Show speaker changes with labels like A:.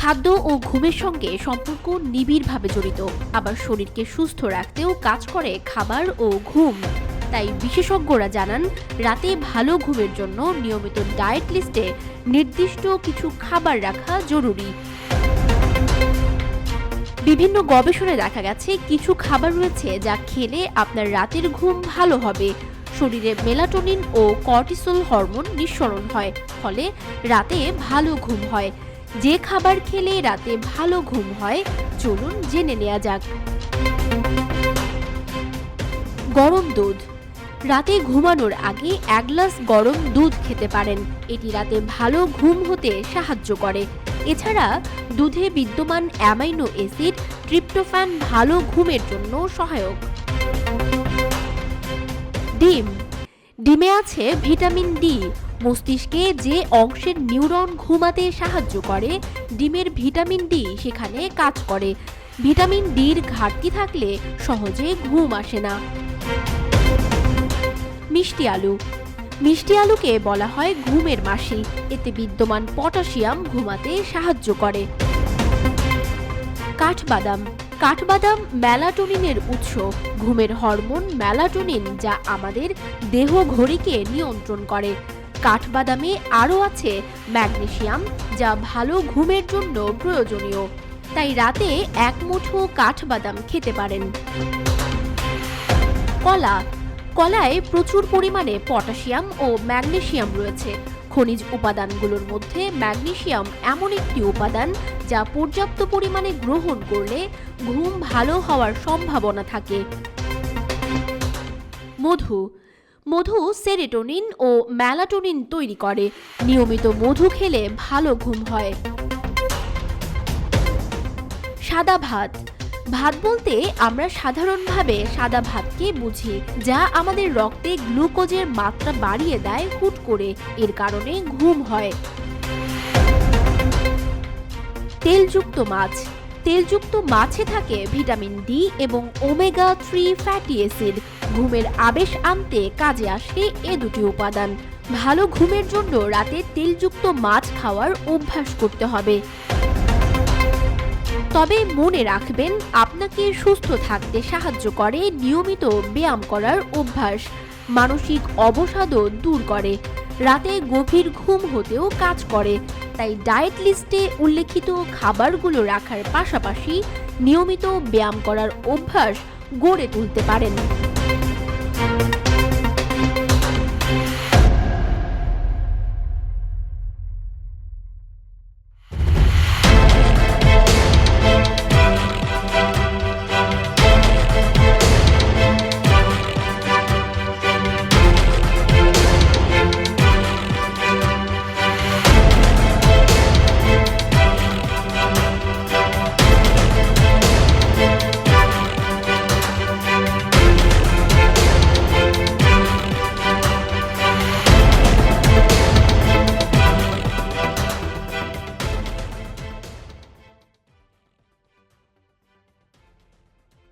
A: খাদ্য ও ঘুমের সঙ্গে সম্পর্ক নিবিড়ভাবে জড়িত। আবার শরীরকে সুস্থ রাখতেও কাজ করে খাবার ও ঘুম। তাই বিশেষজ্ঞরা জানান, রাতে ভালো ঘুমের জন্য নিয়মিত ডায়েট লিস্টে নির্দিষ্ট কিছু খাবার রাখা জরুরি। বিভিন্ন গবেষণায় দেখা গেছে কিছু খাবার রয়েছে যা খেলে আপনার রাতের ঘুম ভালো হবে। শরীরে মেলাটোনিন ও কর্টিসল হরমোন নিঃসরণ হয়, ফলে রাতে ভালো ঘুম হয়। যে খাবার খেলে রাতে ভালো ঘুম হয় চলুন জেনে নেওয়া যাক। গরম দুধ। রাতে ঘুমানোর আগে 1 গ্লাস গরম দুধ খেতে পারেন। এটি রাতে ভালো ঘুম হতে সাহায্য করে। এছাড়া দুধে বিদ্যমান অ্যামাইনো অ্যাসিড ট্রিপ্টোফ্যান ভালো ঘুমের জন্য সহায়ক। ডিম। ডিমে আছে ভিটামিন ডি। মস্তিষ্কে যে অংশের নিউরন ঘুমাতে সাহায্য করে, ডিমের ভিটামিন ডি সেখানে কাজ করে। ভিটামিন ডির ঘাটতি থাকলে সহজে ঘুম আসে না। মিষ্টি আলু। মিষ্টি আলুকে বলা হয় ঘুমের মাসি। এতে বিদ্যমান পটাশিয়াম ঘুমাতে সাহায্য করে। কাঠবাদাম। কাঠবাদাম মেলাটোনিনের উৎস। ঘুমের হরমোন মেলাটোনিন, যা আমাদের দেহ ঘড়িকে নিয়ন্ত্রণ করে। কাঠবাদামে আরও আছে ম্যাগনেসিয়াম, যা ভালো ঘুমের জন্য প্রয়োজনীয়। তাই রাতে 1 মুঠো কাঠবাদাম খেতে পারেন। কলা। কলায় প্রচুর পরিমাণে পটাশিয়াম ও ম্যাগনেসিয়াম রয়েছে। খনিজ উপাদানগুলোর মধ্যে ম্যাগনেসিয়াম এমন একটি উপাদান যা পর্যাপ্ত পরিমাণে গ্রহণ করলে ঘুম ভালো হওয়ার সম্ভাবনা থাকে। মধু। মধু সেরোটোনিন ও মেলাটোনিন তৈরি করে। নিয়মিত মধু খেলে ভালো ঘুম হয়। সাদা ভাত। ভাত বলতে আমরা সাধারণভাবে সাদা ভাতকে বুঝি, যা আমাদের রক্তে গ্লুকোজের মাত্রা বাড়িয়ে দেয় হুট করে। এর কারণে ঘুম হয়। তেলযুক্ত মাছ। তেলযুক্ত মাছে থাকে ভিটামিন ডি এবং ওমেগা 3 ফ্যাটি অ্যাসিড। ঘুমের আবেশ আনতে কাজে আসে এ দুটি উপাদান। ভালো ঘুমের জন্য রাতে তেলযুক্ত মাছ খাওয়ার অভ্যাস করতে হবে। তবে মনে রাখবেন, আপনাকে সুস্থ থাকতে সাহায্য করে নিয়মিত ব্যায়াম করার অভ্যাস। মানসিক অবসাদও দূর করে। রাতে গভীর ঘুম হতেও কাজ করে। তাই ডায়েট লিস্টে উল্লেখিত খাবারগুলো রাখার পাশাপাশি নিয়মিত ব্যায়াম করার অভ্যাস গড়ে তুলতে পারেন।